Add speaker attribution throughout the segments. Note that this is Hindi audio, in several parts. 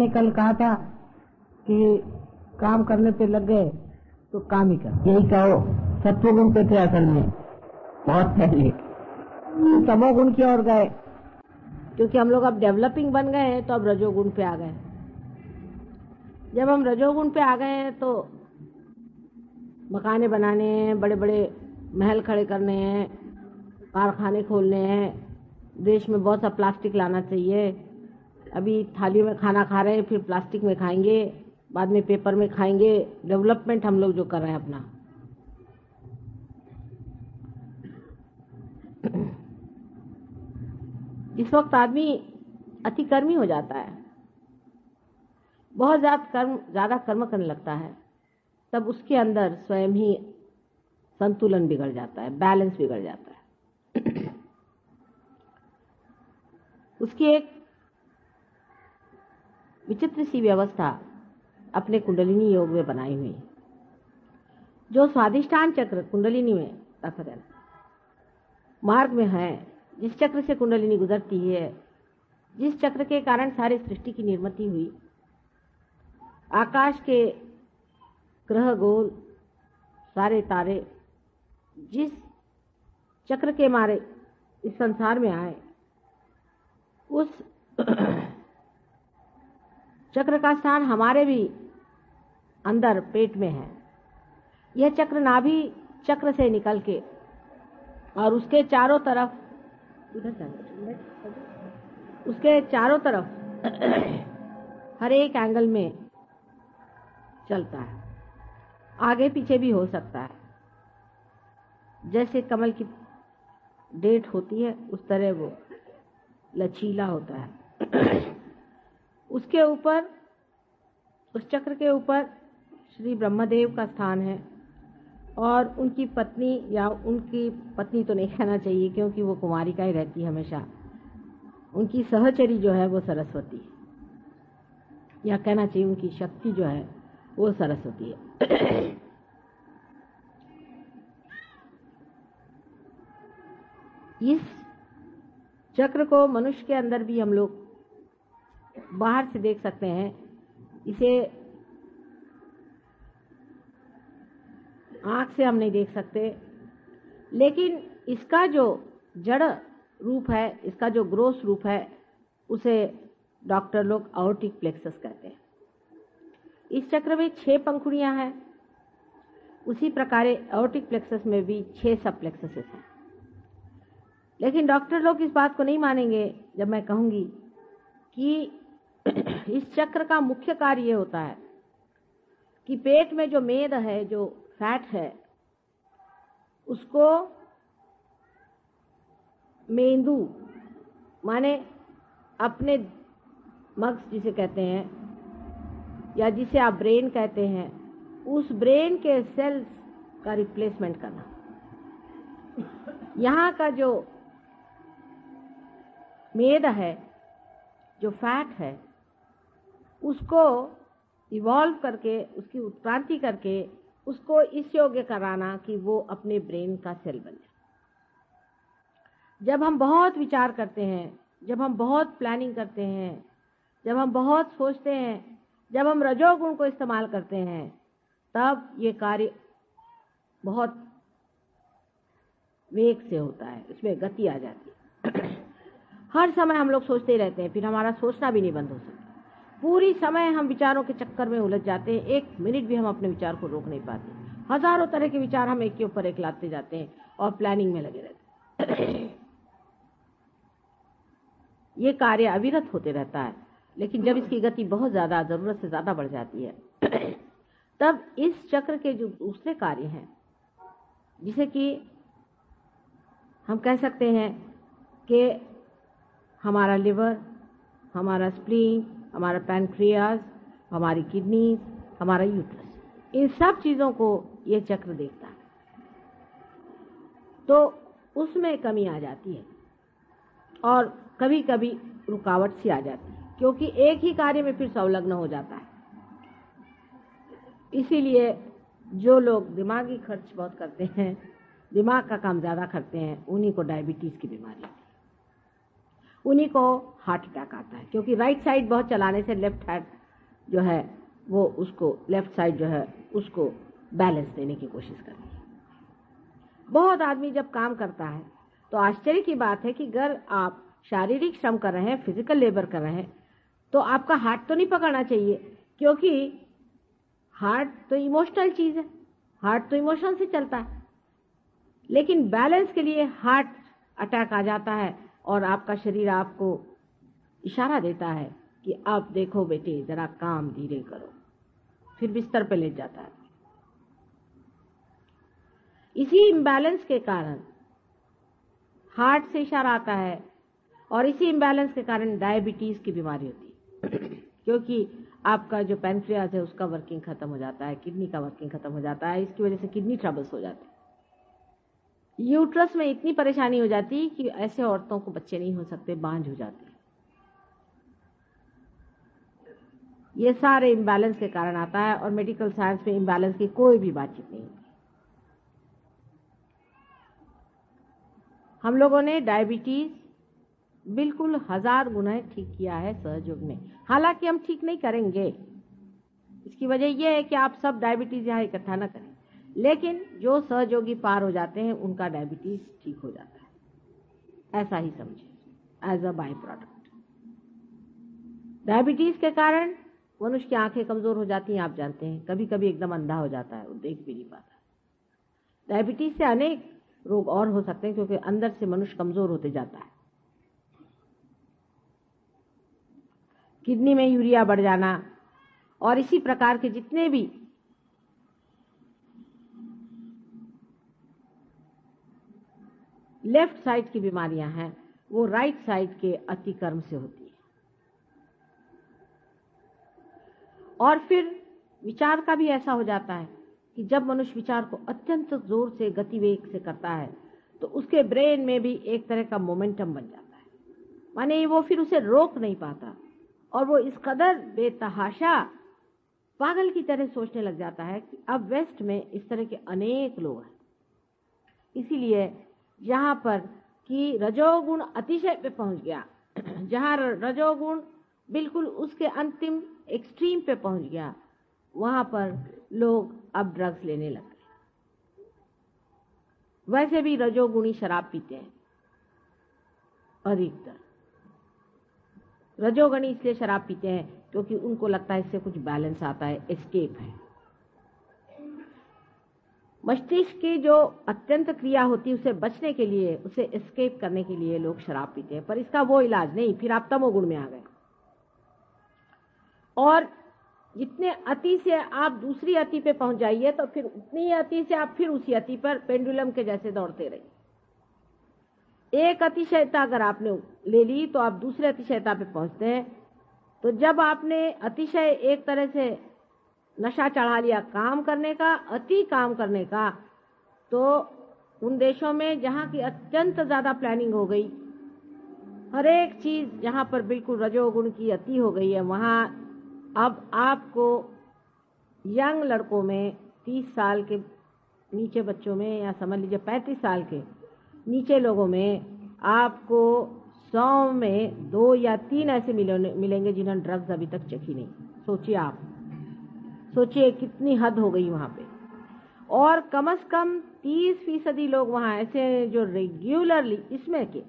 Speaker 1: कल कहा था कि काम करने पे लग गए तो काम ही कर, यही कहो। सत्वगुण पे थे असल में बहुत पहले, तमोगुण की ओर गए, क्योंकि हम लोग अब डेवलपिंग बन गए हैं तो अब रजोगुण पे आ गए। जब हम रजोगुण पे आ गए हैं तो मकाने बनाने हैं, बड़े बड़े महल खड़े करने हैं, कारखाने खोलने हैं, देश में बहुत सा प्लास्टिक लाना चाहिए। अभी थाली में खाना खा रहे हैं, फिर प्लास्टिक में खाएंगे, बाद में पेपर में खाएंगे। डेवलपमेंट हम लोग जो कर रहे हैं अपना, इस वक्त आदमी अतिकर्मी हो जाता है, बहुत ज्यादा कर्म करने लगता है, तब उसके अंदर स्वयं ही संतुलन बिगड़ जाता है, बैलेंस बिगड़ जाता है। उसकी एक विचित्र सी व्यवस्था अपने कुंडलिनी योग में बनाई हुई, जो स्वाधिष्ठान चक्र कुंडलिनी में रेफरेंस मार्ग में है, जिस चक्र से कुंडलिनी गुजरती है, जिस चक्र के कारण सारी सृष्टि की निर्मिति हुई, आकाश के ग्रह गोल सारे तारे जिस चक्र के मारे इस संसार में आए, उस चक्र का स्थान हमारे भी अंदर पेट में है। यह चक्र नाभि चक्र से निकल के और उसके चारों तरफ हर एक एंगल में चलता है, आगे पीछे भी हो सकता है। जैसे कमल की डेट होती है उस तरह वो लचीला होता है। उसके ऊपर, उस चक्र के ऊपर श्री ब्रह्मदेव का स्थान है और उनकी पत्नी, या उनकी पत्नी तो नहीं कहना चाहिए क्योंकि वो कुमारिका ही रहती है हमेशा, उनकी सहचरी जो है वो सरस्वती है, या कहना चाहिए उनकी शक्ति जो है वो सरस्वती है। इस चक्र को मनुष्य के अंदर भी हम लोग बाहर से देख सकते हैं। इसे आंख से हम नहीं देख सकते, लेकिन इसका जो जड़ रूप है, इसका जो ग्रोस रूप है, उसे डॉक्टर लोग आयोर्टिक प्लेक्सस कहते हैं। इस चक्र में 6 पंखुड़ियां हैं, उसी प्रकार आयोर्टिक प्लेक्सस में भी 6 सब प्लेक्सस हैं। लेकिन डॉक्टर लोग इस बात को नहीं मानेंगे जब मैं कहूंगी कि इस चक्र का मुख्य कार्य ये होता है कि पेट में जो मेद है, जो फैट है, उसको मेंदु माने अपने मगज जिसे कहते हैं, या जिसे आप ब्रेन कहते हैं, उस ब्रेन के सेल्स का रिप्लेसमेंट करना। यहाँ का जो मेद है, जो फैट है, उसको इवॉल्व करके, उसकी उत्क्रांति करके उसको इस योग्य कराना कि वो अपने ब्रेन का सेल बन जाए। जब हम बहुत विचार करते हैं, जब हम बहुत प्लानिंग करते हैं, जब हम बहुत सोचते हैं, जब हम रजोगुण को इस्तेमाल करते हैं, तब ये कार्य बहुत वेग से होता है, इसमें गति आ जाती है। हर समय हम लोग सोचते ही रहते हैं, फिर हमारा सोचना भी नहीं बंद हो सकता। पूरी समय हम विचारों के चक्कर में उलझ जाते हैं, 1 मिनट भी हम अपने विचार को रोक नहीं पाते। हजारों तरह के विचार हम एक के ऊपर एक लाते जाते हैं और प्लानिंग में लगे रहते हैं। ये कार्य अविरत होते रहता है, लेकिन जब इसकी गति बहुत ज्यादा, जरूरत से ज्यादा बढ़ जाती है, तब इस चक्र के जो दूसरे कार्य हैं, जिसे कि हम कह सकते हैं कि हमारा लिवर, हमारा स्प्लीन, हमारा पैनक्रियाज, हमारी किडनीज, हमारा यूट्रस, इन सब चीजों को ये चक्र देखता है, तो उसमें कमी आ जाती है और कभी कभी रुकावट सी आ जाती है, क्योंकि एक ही कार्य में फिर संलग्न हो जाता है। इसीलिए जो लोग दिमागी खर्च बहुत करते हैं, दिमाग का काम ज्यादा करते हैं, उन्हीं को डायबिटीज की बीमारी होती है, उन्हीं को हार्ट अटैक आता है, क्योंकि राइट साइड बहुत चलाने से लेफ्ट जो है वो उसको लेफ्ट साइड जो है उसको बैलेंस देने की कोशिश करती है। बहुत आदमी जब काम करता है तो आश्चर्य की बात है कि अगर आप शारीरिक श्रम कर रहे हैं, फिजिकल लेबर कर रहे हैं, तो आपका हार्ट तो नहीं पकड़ना चाहिए, क्योंकि हार्ट तो इमोशनल चीज है, हार्ट तो इमोशन से चलता है। लेकिन बैलेंस के लिए हार्ट अटैक आ जाता है और आपका शरीर आपको इशारा देता है कि आप देखो बेटे जरा काम धीरे करो, फिर बिस्तर पे लेट जाता है। इसी इम्बैलेंस के कारण हार्ट से इशारा आता है और इसी इम्बैलेंस के कारण डायबिटीज की बीमारी होती है क्योंकि आपका जो पैनक्रियाज है उसका वर्किंग खत्म हो जाता है, किडनी का वर्किंग खत्म हो जाता है, इसकी वजह से किडनी ट्रबल्स हो जाते हैं। यूट्रस में इतनी परेशानी हो जाती है कि ऐसे औरतों को बच्चे नहीं हो सकते, बांझ हो जाते हैं। ये सारे इम्बैलेंस के कारण आता है और मेडिकल साइंस में इम्बैलेंस की कोई भी बातचीत नहीं होती। हम लोगों ने डायबिटीज बिल्कुल 1000 गुना ठीक किया है सहयोग में। हालांकि हम ठीक नहीं करेंगे, इसकी वजह यह है कि आप सब डायबिटीज यहाँ इकट्ठा न करें, लेकिन जो सहयोगी पार हो जाते हैं उनका डायबिटीज ठीक हो जाता है, ऐसा ही समझे as a by product. Diabetes के कारण मनुष्य की आंखें कमजोर हो जाती हैं, आप जानते हैं, कभी कभी एकदम अंधा हो जाता है, वो देख भी नहीं पाता। डायबिटीज से अनेक रोग और हो सकते हैं क्योंकि अंदर से मनुष्य कमजोर होते जाता है। किडनी में यूरिया बढ़ जाना और इसी प्रकार के जितने भी लेफ्ट साइड की बीमारियां हैं वो राइट साइड के अतिक्रम से होती है। और फिर विचार का भी ऐसा हो जाता है कि जब मनुष्य विचार को अत्यंत जोर से गतिवेग से करता है तो उसके ब्रेन में भी एक तरह का मोमेंटम बन जाता है, माने वो फिर उसे रोक नहीं पाता और वो इस कदर बेतहाशा पागल की तरह सोचने लग जाता है कि अब वेस्ट में इस तरह के अनेक लोग हैं। इसीलिए जहां पर कि रजोगुण अतिशय पे पहुंच गया, जहां रजोगुण बिल्कुल उसके अंतिम एक्सट्रीम पे पहुंच गया, वहां पर लोग अब ड्रग्स लेने लग गए। वैसे भी रजोगुणी शराब पीते हैं अधिकतर। रजोगुणी इसलिए शराब पीते हैं क्योंकि उनको लगता है इससे कुछ बैलेंस आता है, एस्केप है। मस्तिष्क की जो अत्यंत क्रिया होती है उसे बचने के लिए, उसे एस्केप करने के लिए लोग शराब पीते हैं, पर इसका वो इलाज नहीं, फिर आप तमोगुण में आ गए। और जितने अति से आप दूसरी अति पे पहुंच जाइए तो फिर उतनी ही अति से आप फिर उसी अति पर पेंडुलम के जैसे दौड़ते रहिए। एक अतिशयता अगर आपने ले ली तो आप दूसरे अतिशयता पे पहुंचते हैं। तो जब आपने अतिशय एक तरह से नशा चढ़ा लिया काम करने का, अति काम करने का, तो उन देशों में जहां की अत्यंत ज्यादा प्लानिंग हो गई, हर एक चीज जहां पर बिल्कुल रजोगुण की अति हो गई है, वहां अब आपको यंग लड़कों में 30 साल के नीचे बच्चों में, या समझ लीजिए 35 साल के नीचे लोगों में, आपको 100 में 2 या 3 ऐसे मिलेंगे जिन्होंने ड्रग्स अभी तक चखी नहीं। सोचिए आप, सोचिए कितनी हद हो गई वहां पे। और कम से कम 30% लोग वहां ऐसे जो रेगुलरली, इसमें के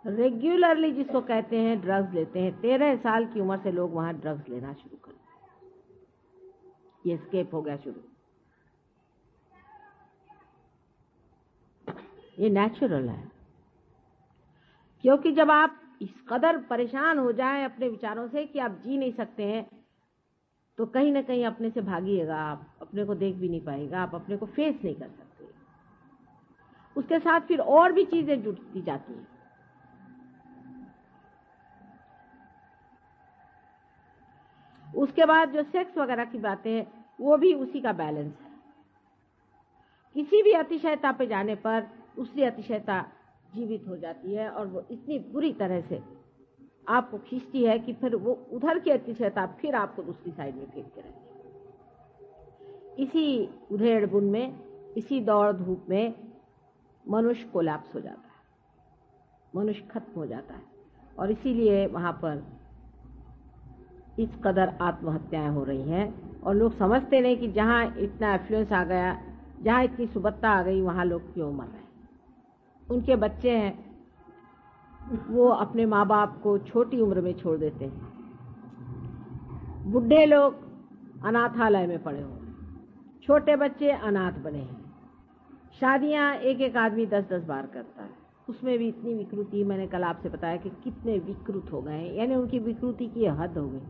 Speaker 1: रेगुलरली जिसको कहते हैं ड्रग्स लेते हैं। 13 साल की उम्र से लोग वहां ड्रग्स लेना शुरू कर, ये एस्केप हो गया शुरू। ये नेचुरल है, क्योंकि जब आप इस कदर परेशान हो जाएं अपने विचारों से कि आप जी नहीं सकते हैं, तो कहीं ना कहीं अपने से भागिएगा, आप अपने को देख भी नहीं पाएगा, आप अपने को फेस नहीं कर सकते। उसके साथ फिर और भी चीजें जुड़ती जाती हैं। उसके बाद जो सेक्स वगैरह की बातें हैं वो भी उसी का बैलेंस है। किसी भी अतिशयता पे जाने पर दूसरी अतिशयता जीवित हो जाती है और वो इतनी बुरी तरह से आपको खींचती है कि फिर वो उधर की अतिशयता फिर आपको दूसरी साइड में फेंकते रहती है। इसी उधेड़ बुन में, इसी दौड़ धूप में मनुष्य कोलैप्स हो जाता है, मनुष्य खत्म हो जाता है। और इसीलिए वहां पर इस कदर आत्महत्याएं हो रही हैं और लोग समझते नहीं कि जहाँ इतना एफ्लुएंस आ गया, जहाँ इतनी सुबत्ता आ गई, वहाँ लोग क्यों मर रहे हैं। उनके बच्चे हैं वो अपने माँ बाप को छोटी उम्र में छोड़ देते हैं। बुढ़े लोग अनाथालय में पड़े हुए, छोटे बच्चे अनाथ बने हैं। शादियां एक एक आदमी 10-10 बार करता है, उसमें भी इतनी विकृति। मैंने कल आपसे बताया कि कितने विकृत हो गए, यानी उनकी विकृति की हद हो गई।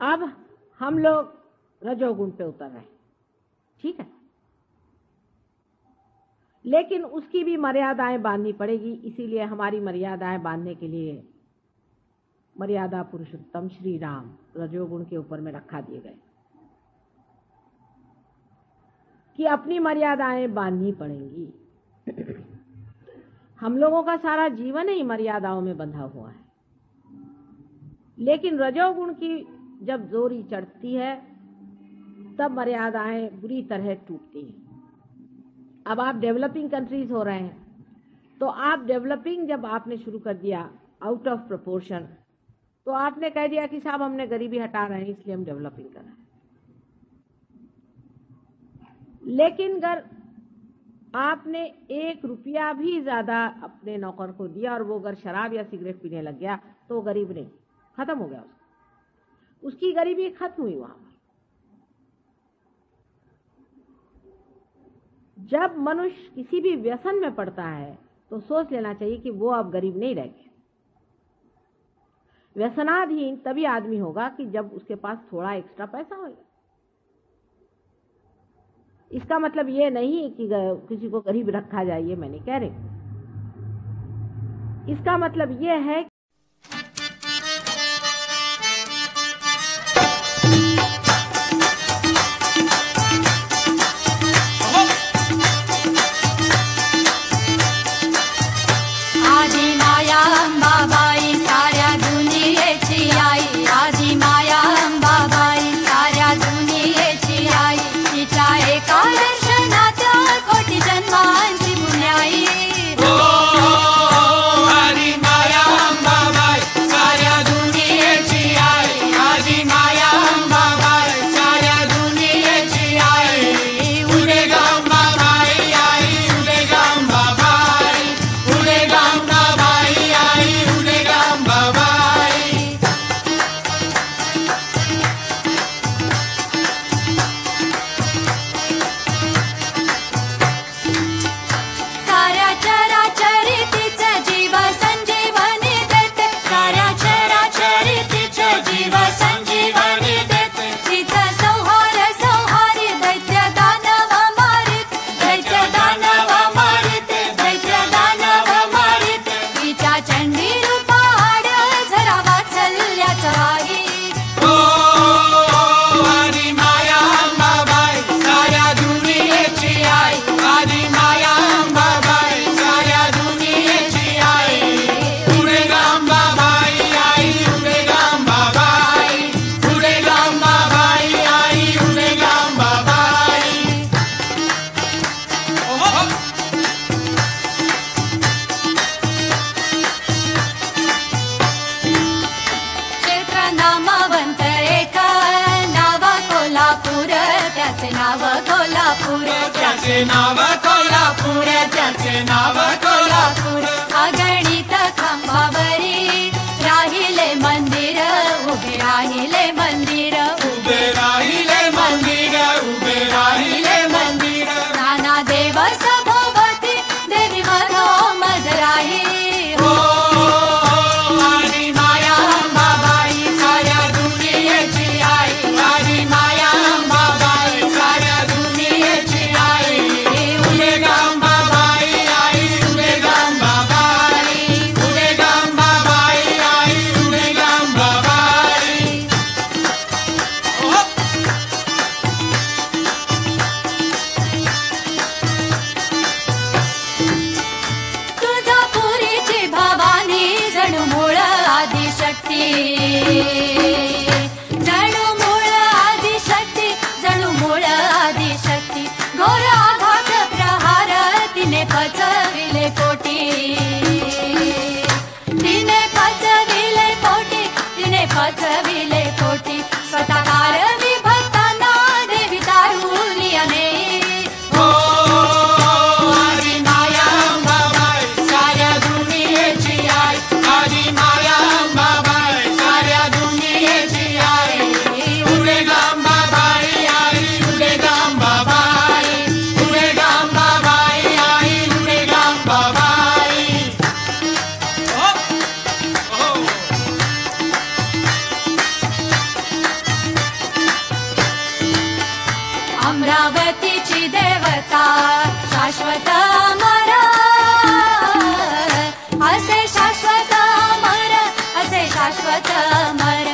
Speaker 1: अब हम लोग रजोगुण पे उतर रहे हैं, ठीक है, लेकिन उसकी भी मर्यादाएं बांधनी पड़ेगी। इसीलिए हमारी मर्यादाएं बांधने के लिए मर्यादा पुरुषोत्तम श्री राम रजोगुण के ऊपर में रखा दिए गए कि अपनी मर्यादाएं बांधनी पड़ेंगी। हम लोगों का सारा जीवन ही मर्यादाओं में बंधा हुआ है, लेकिन रजोगुण की जब जोरी चढ़ती है तब मर्यादाएं बुरी तरह टूटती हैं। अब आप डेवलपिंग कंट्रीज हो रहे हैं, तो आप डेवलपिंग जब आपने शुरू कर दिया आउट ऑफ प्रोपोर्शन, तो आपने कह दिया कि साहब हमने गरीबी हटा रहे हैं इसलिए हम डेवलपिंग कर रहे हैं। लेकिन अगर आपने 1 रुपया भी ज्यादा अपने नौकर को दिया और वो अगर शराब या सिगरेट पीने लग गया तो वो गरीब नहीं, खत्म हो गया उसकी गरीबी खत्म हुई वहां पर। जब मनुष्य किसी भी व्यसन में पड़ता है तो सोच लेना चाहिए कि वो अब गरीब नहीं रह गया। व्यसनाधीन तभी आदमी होगा कि जब उसके पास थोड़ा एक्स्ट्रा पैसा होगा। इसका मतलब ये नहीं कि किसी को गरीब रखा जाए, ये मैं नहीं कह रही। इसका मतलब ये है
Speaker 2: त्याचे नाव कोल्हापूर, त्याचे नाव कोल्हापूर. अगणित खांबावरी राहिले मंदिर, उभे राहिले मंदिर, उभे राहिले मंदिर, उभे राहिले मंदिर. नाना देव सभोवती देवी मनोमद राही. अमरावतीची देवता शाश्वत अमर असे शाश्वत अमर असे शाश्वत अमर